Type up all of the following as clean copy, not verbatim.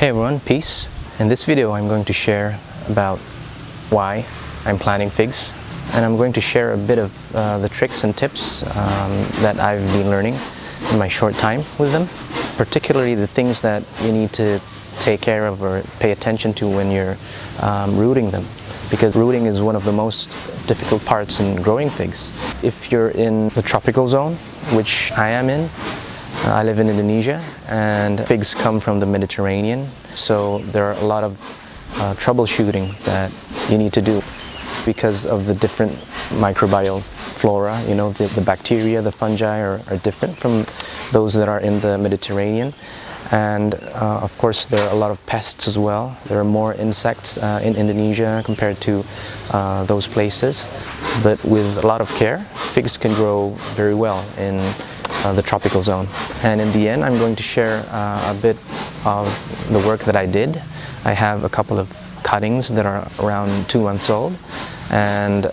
Hey everyone, peace. In this video I'm going to share about why I'm planting figs, and I'm going to share a bit of the tricks and tips that I've been learning in my short time with them, particularly the things that you need to take care of or pay attention to when you're rooting them, because rooting is one of the most difficult parts in growing figs. If you're in the tropical zone, which I am in, I live in Indonesia, and figs come from the Mediterranean, so there are a lot of troubleshooting that you need to do because of the different microbial flora. You know, the bacteria, the fungi are different from those that are in the Mediterranean, and of course there are a lot of pests as well. There are more insects in Indonesia compared to those places, but with a lot of care, figs can grow very well in the tropical zone. And in the end, I'm going to share a bit of the work that I did. I have a couple of cuttings that are around 2 months old, and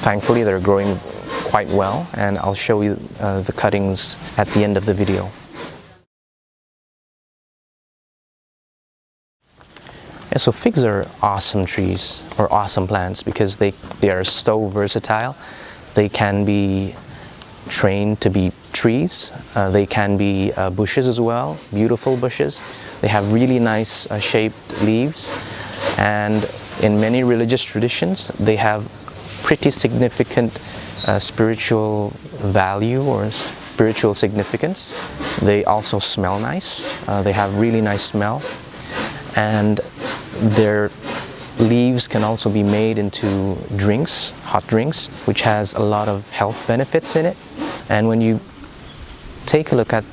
thankfully they're growing quite well, and I'll show you the cuttings at the end of the video. Yeah, so figs are awesome trees, or awesome plants, because they are so versatile. They can be trained to be trees, they can be bushes as well, beautiful bushes. They have really nice shaped leaves, and in many religious traditions they have pretty significant spiritual value or spiritual significance. They also smell nice, they have really nice smell, and their leaves can also be made into drinks, hot drinks, which has a lot of health benefits in it. And when you take a look at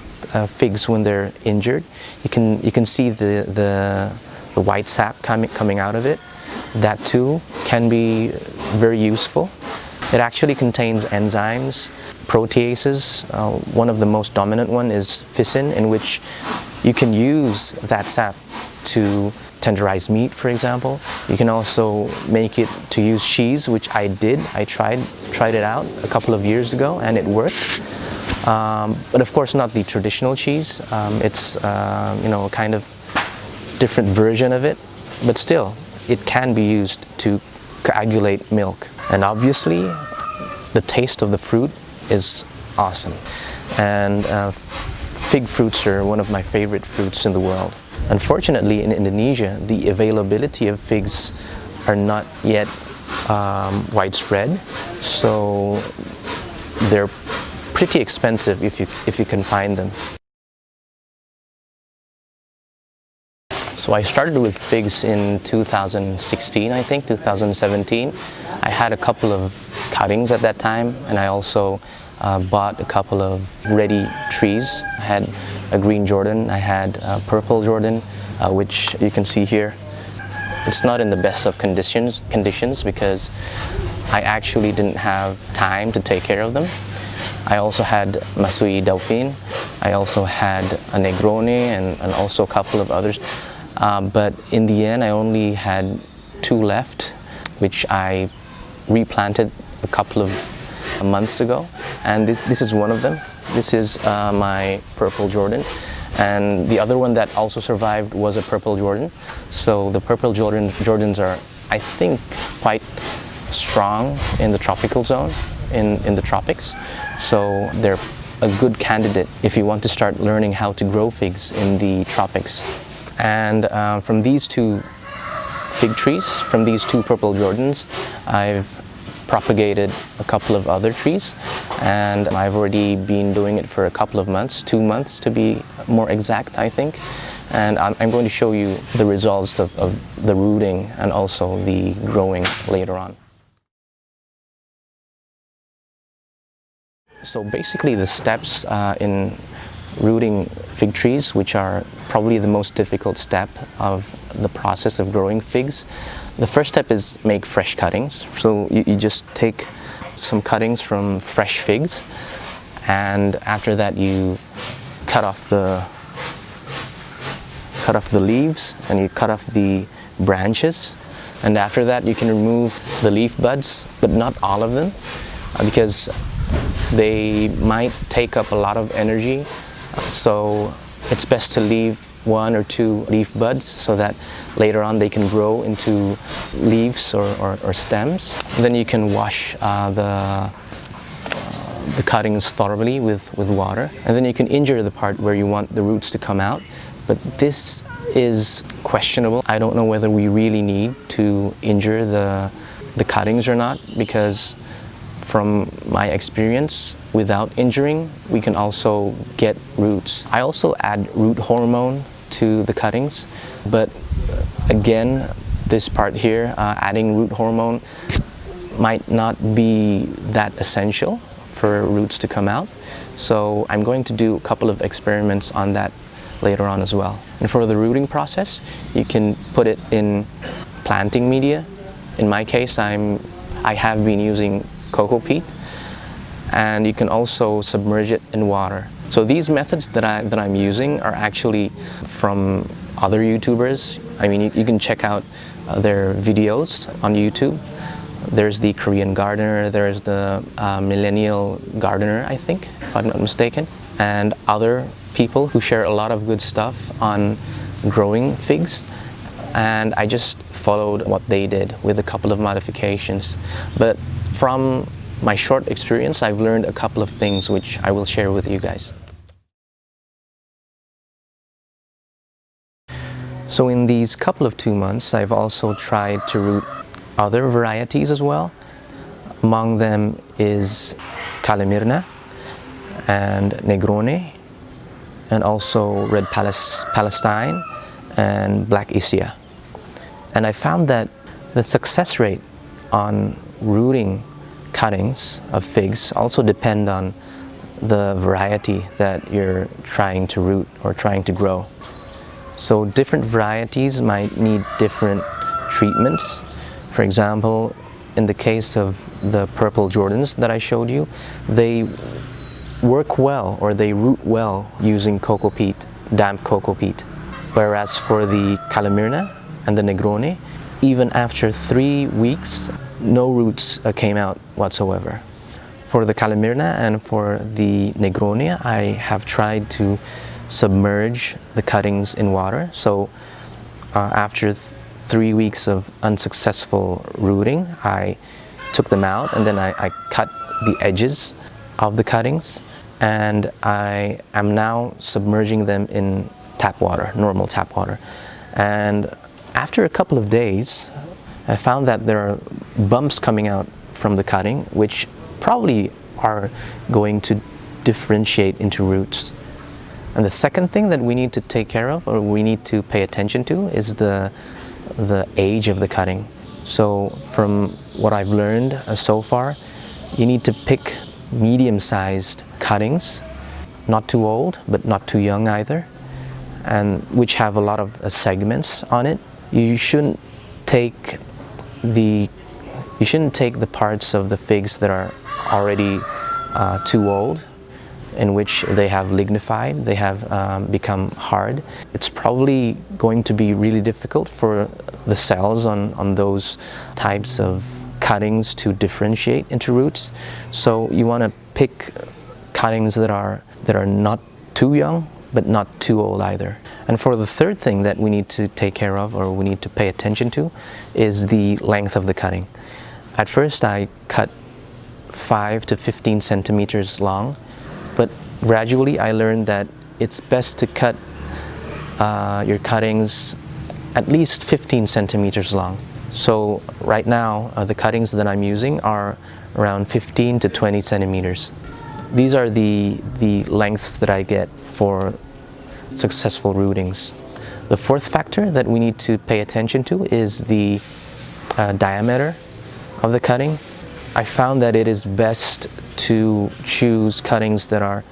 figs when they're injured, you can see the white sap coming out of it. That too can be very useful. It actually contains enzymes, proteases. One of the most dominant one is physin, in which you can use that sap to tenderize meat, for example. You can also make it to use cheese, which I did. I tried it out a couple of years ago, and it worked. But of course not the traditional cheese. It's you know, a kind of different version of it, but still it can be used to coagulate milk. And obviously the taste of the fruit is awesome, and fig fruits are one of my favorite fruits in the world. Unfortunately, in Indonesia, the availability of figs are not yet widespread, so they're pretty expensive if you can find them. So I started with figs in 2016, I think, 2017. I had a couple of cuttings at that time, and I also bought a couple of ready trees. I had a green Jordan, I had a purple Jordan, which you can see here. It's not in the best of conditions because I actually didn't have time to take care of them. I also had Masui Dauphine, I also had a Negroni, and also a couple of others. But in the end, I only had 2 left, which I replanted a couple of months ago, and this is one of them. This is my purple Jordan, and the other one that also survived was a purple Jordan. So the purple Jordans are, I think, quite strong in the tropical zone, in the tropics. So they're a good candidate if you want to start learning how to grow figs in the tropics. And from these 2 fig trees, from these 2 purple Jordans, I've propagated a couple of other trees, and I've already been doing it for a couple of months, 2 months to be more exact, I think. And I'm going to show you the results of the rooting and also the growing later on. So basically the steps in rooting fig trees, which are probably the most difficult step of the process of growing figs. The first step is make fresh cuttings. So you just take some cuttings from fresh figs, and after that you cut off the leaves, and you cut off the branches, and after that you can remove the leaf buds, but not all of them, because they might take up a lot of energy. So it's best to leave 1 or 2 leaf buds so that later on they can grow into leaves or stems. Then you can wash the cuttings thoroughly with water, and then you can injure the part where you want the roots to come out. But this is questionable. I don't know whether we really need to injure the cuttings or not, because from my experience, without injuring, we can also get roots. I also add root hormone to the cuttings, but again, this part here, adding root hormone might not be that essential for roots to come out. So I'm going to do a couple of experiments on that later on as well. And for the rooting process, you can put it in planting media. In my case, I have been using cocoa peat, and you can also submerge it in water. So these methods that I'm using are actually from other YouTubers. I mean, you can check out their videos on YouTube. There's the Korean gardener, there's the millennial gardener, I think, if I'm not mistaken, and other people who share a lot of good stuff on growing figs. And I just followed what they did with a couple of modifications. But from my short experience, I've learned a couple of things which I will share with you guys. So in these couple of 2 months, I've also tried to root other varieties as well. Among them is Calamirna and Negroni, and also Red Palestine and Black Isia. And I found that the success rate on rooting cuttings of figs also depend on the variety that you're trying to root or trying to grow. So different varieties might need different treatments. For example, in the case of the purple Jordans that I showed you, they work well, or they root well using cocoa peat, damp cocoa peat. Whereas for the Calamirna and the Negroni, even after 3 weeks, no roots came out whatsoever. For the Calamirna and for the Negroni, I have tried to submerge the cuttings in water. So after 3 weeks of unsuccessful rooting, I took them out, and then I cut the edges of the cuttings, and I am now submerging them in tap water, normal tap water. And after a couple of days, I found that there are bumps coming out from the cutting, which probably are going to differentiate into roots. And the second thing that we need to take care of, or we need to pay attention to, is the age of the cutting. So from what I've learned so far, you need to pick medium-sized cuttings, not too old, but not too young either, and which have a lot of segments on it. You shouldn't take the parts of the figs that are already too old, in which they have lignified, they have become hard. It's probably going to be really difficult for the cells on those types of cuttings to differentiate into roots. So you want to pick cuttings that are not too young, but not too old either. And for the third thing that we need to take care of, or we need to pay attention to, is the length of the cutting. At first I cut 5 to 15 centimeters long, but gradually I learned that it's best to cut your cuttings at least 15 centimeters long. So right now the cuttings that I'm using are around 15 to 20 centimeters. These are the lengths that I get for successful rootings. The fourth factor that we need to pay attention to is the diameter of the cutting. I found that it is best to choose cuttings that are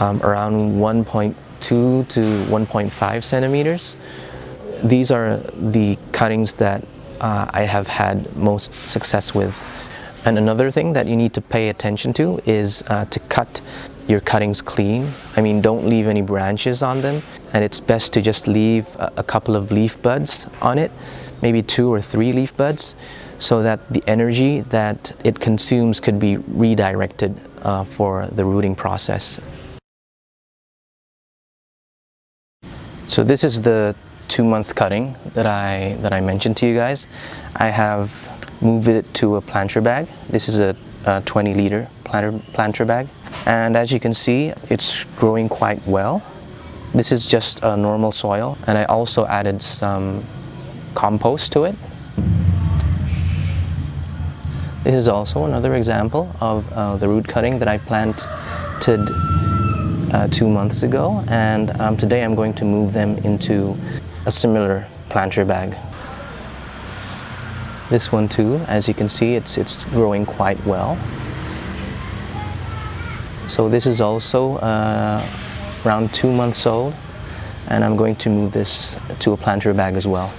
around 1.2 to 1.5 centimeters. These are the cuttings that I have had most success with. And another thing that you need to pay attention to is to cut your cuttings clean. I mean, don't leave any branches on them, and it's best to just leave a couple of leaf buds on it, maybe 2 or 3 leaf buds, so that the energy that it consumes could be redirected for the rooting process. So this is the 2-month cutting that I mentioned to you guys. I have moved it to a planter bag. This is a 20-liter planter bag, and as you can see, it's growing quite well. This is just a normal soil, and I also added some compost to it. This is also another example of the root cutting that I planted 2 months ago, and today I'm going to move them into a similar planter bag. This one too, as you can see, it's growing quite well. So this is also around 2 months old, and I'm going to move this to a planter bag as well.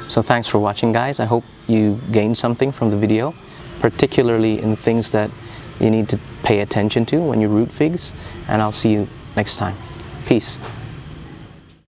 So thanks for watching, guys. I hope you gained something from the video, particularly in things that you need to pay attention to when you root figs, and I'll see you next time. Peace.